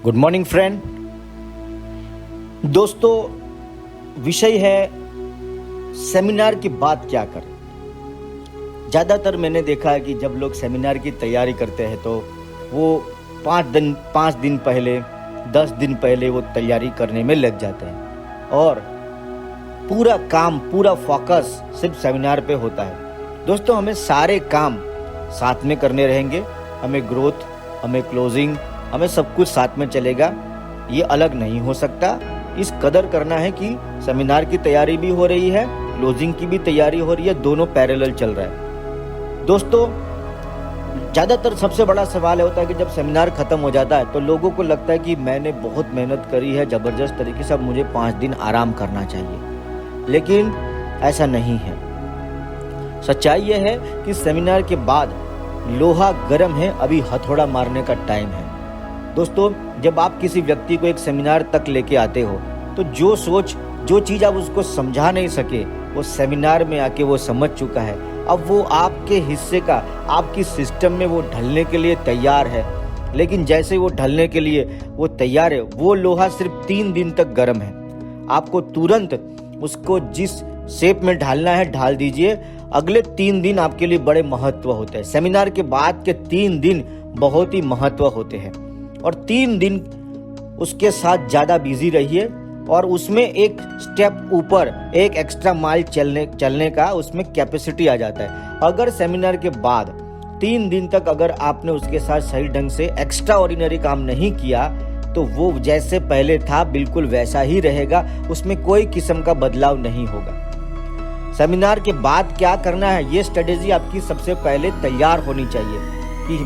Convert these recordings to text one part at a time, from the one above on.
Good morning friend. दोस्तों, विषय है सेमिनार की बात क्या करें। ज़्यादातर मैंने देखा है कि जब लोग सेमिनार की तैयारी करते हैं तो वो 5 दिन पहले 10 दिन पहले वो तैयारी करने में लग जाते हैं और पूरा फोकस सिर्फ सेमिनार पे होता है। दोस्तों, हमें सारे काम साथ में करने रहेंगे। हमें ग्रोथ, हमें क्लोजिंग, हमें सब कुछ साथ में चलेगा। ये अलग नहीं हो सकता। इस कदर करना है कि सेमिनार की तैयारी भी हो रही है, क्लोजिंग की भी तैयारी हो रही है, दोनों पैरेलल चल रहा है। दोस्तों, ज़्यादातर सबसे बड़ा सवाल होता है कि जब सेमिनार ख़त्म हो जाता है तो लोगों को लगता है कि मैंने बहुत मेहनत करी है ज़बरदस्त तरीके से, अब मुझे 5 दिन आराम करना चाहिए। लेकिन ऐसा नहीं है। सच्चाई यह है कि सेमिनार के बाद लोहा गर्म है, अभी हथौड़ा मारने का टाइम है। दोस्तों, जब आप किसी व्यक्ति को एक सेमिनार तक लेके आते हो तो जो चीज़ आप उसको समझा नहीं सके वो सेमिनार में आके वो समझ चुका है। अब वो आपके हिस्से का, आपकी सिस्टम में वो ढलने के लिए तैयार है। लेकिन जैसे वो ढलने के लिए वो तैयार है, वो लोहा सिर्फ 3 दिन तक गर्म है। आपको तुरंत उसको जिस शेप में ढालना है ढाल दीजिए। अगले 3 दिन आपके लिए बड़े महत्व होते हैं। सेमिनार के बाद के 3 दिन बहुत ही महत्व होते हैं और 3 दिन उसके साथ ज़्यादा बिजी रहिए और उसमें एक स्टेप ऊपर, एक एक्स्ट्रा माइल चलने का उसमें कैपेसिटी आ जाता है। अगर सेमिनार के बाद 3 दिन तक अगर आपने उसके साथ सही ढंग से एक्स्ट्रा ऑर्डिनरी काम नहीं किया तो वो जैसे पहले था बिल्कुल वैसा ही रहेगा, उसमें कोई किस्म का बदलाव नहीं होगा। सेमिनार के बाद क्या करना है, ये स्ट्रेटेजी आपकी सबसे पहले तैयार होनी चाहिए कि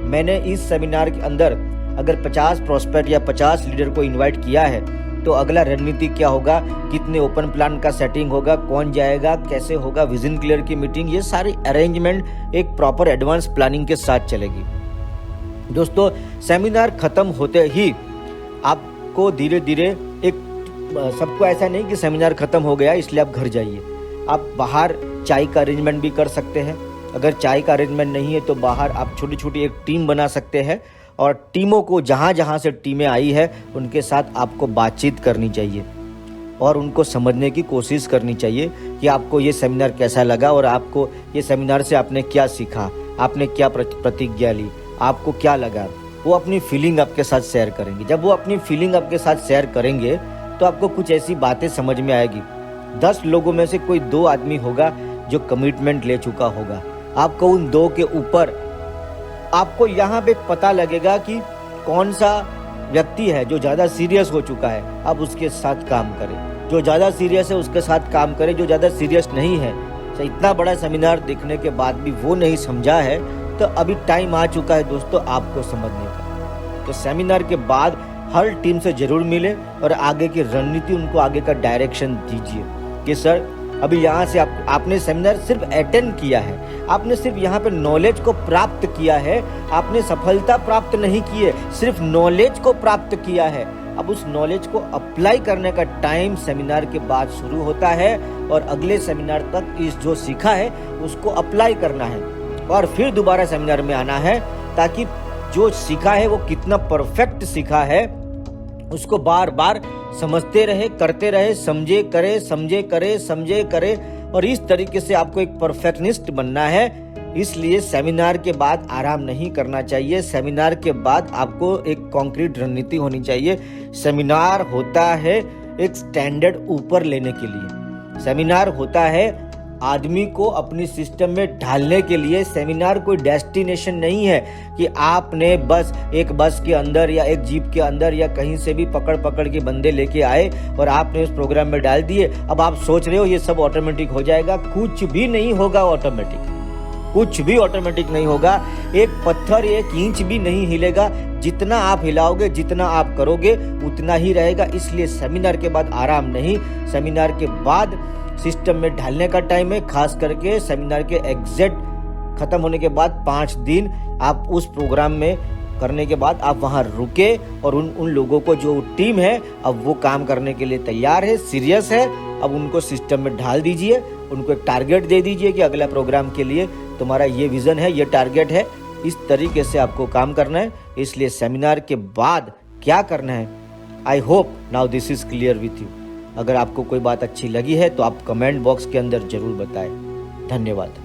मैंने इस सेमिनार के अंदर अगर 50 प्रोस्पेक्ट या 50 लीडर को इनवाइट किया है तो अगला रणनीति क्या होगा, कितने ओपन प्लान का सेटिंग होगा, कौन जाएगा, कैसे होगा, विजन क्लियर की मीटिंग, ये सारी अरेंजमेंट एक प्रॉपर एडवांस प्लानिंग के साथ चलेगी। दोस्तों, सेमिनार खत्म होते ही आपको धीरे धीरे सबको ऐसा नहीं कि सेमिनार खत्म हो गया इसलिए आप घर जाइए। आप बाहर चाय का अरेंजमेंट भी कर सकते हैं। अगर चाय का अरेंजमेंट नहीं है तो बाहर आप छोटी छोटी एक टीम बना सकते हैं और टीमों को जहाँ से टीमें आई है उनके साथ आपको बातचीत करनी चाहिए और उनको समझने की कोशिश करनी चाहिए कि आपको ये सेमिनार कैसा लगा और आपको ये सेमिनार से आपने क्या सीखा, आपने क्या प्रतिज्ञा ली, आपको क्या लगा। वो अपनी फीलिंग आपके साथ शेयर करेंगे। जब वो अपनी फीलिंग आपके साथ शेयर करेंगे तो आपको कुछ ऐसी बातें समझ में आएगी। 10 लोगों में से कोई 2 आदमी होगा जो कमिटमेंट ले चुका होगा। आपको उन 2 के ऊपर आपको यहाँ पे पता लगेगा कि कौन सा व्यक्ति है जो ज़्यादा सीरियस हो चुका है, अब उसके साथ काम करें। जो ज़्यादा सीरियस है उसके साथ काम करें। जो ज़्यादा सीरियस नहीं है, तो इतना बड़ा सेमिनार देखने के बाद भी वो नहीं समझा है तो अभी टाइम आ चुका है दोस्तों आपको समझने का। तो सेमिनार के बाद हर टीम से जरूर मिले और आगे की रणनीति, उनको आगे का डायरेक्शन दीजिए कि सर अभी यहाँ से आपने सेमिनार सिर्फ अटेंड किया है, आपने सिर्फ यहाँ पे नॉलेज को प्राप्त किया है, आपने सफलता प्राप्त नहीं की है, सिर्फ नॉलेज को प्राप्त किया है। अब उस नॉलेज को अप्लाई करने का टाइम सेमिनार के बाद शुरू होता है और अगले सेमिनार तक इस जो सीखा है उसको अप्लाई करना है और फिर दोबारा सेमिनार में आना है ताकि जो सीखा है वो कितना परफेक्ट सीखा है उसको बार बार समझते रहे, करते रहे, समझे करे और इस तरीके से आपको एक परफेक्शनिस्ट बनना है। इसलिए सेमिनार के बाद आराम नहीं करना चाहिए। सेमिनार के बाद आपको एक कॉन्क्रीट रणनीति होनी चाहिए। सेमिनार होता है एक स्टैंडर्ड ऊपर लेने के लिए। सेमिनार होता है आदमी को अपनी सिस्टम में ढालने के लिए। सेमिनार कोई डेस्टिनेशन नहीं है कि आपने बस एक बस के अंदर या एक जीप के अंदर या कहीं से भी पकड़ के बंदे लेके आए और आपने उस प्रोग्राम में डाल दिए। अब आप सोच रहे हो ये सब ऑटोमेटिक हो जाएगा। कुछ भी नहीं होगा ऑटोमेटिक, कुछ भी ऑटोमेटिक नहीं होगा। एक पत्थर 1 इंच भी नहीं हिलेगा। जितना आप हिलाओगे, जितना आप करोगे उतना ही रहेगा। इसलिए सेमिनार के बाद आराम नहीं, सेमिनार के बाद सिस्टम में ढालने का टाइम है। खास करके सेमिनार के एग्जैक्ट खत्म होने के बाद 5 दिन आप उस प्रोग्राम में करने के बाद आप वहां रुके और उन लोगों को, जो टीम है अब वो काम करने के लिए तैयार है, सीरियस है, अब उनको सिस्टम में ढाल दीजिए। उनको एक टारगेट दे दीजिए कि अगला प्रोग्राम के लिए तुम्हारा ये विजन है, ये टारगेट है, इस तरीके से आपको काम करना है। इसलिए सेमिनार के बाद क्या करना है। I hope now this is clear with you. अगर आपको कोई बात अच्छी लगी है तो आप कमेंट बॉक्स के अंदर जरूर बताएं। धन्यवाद।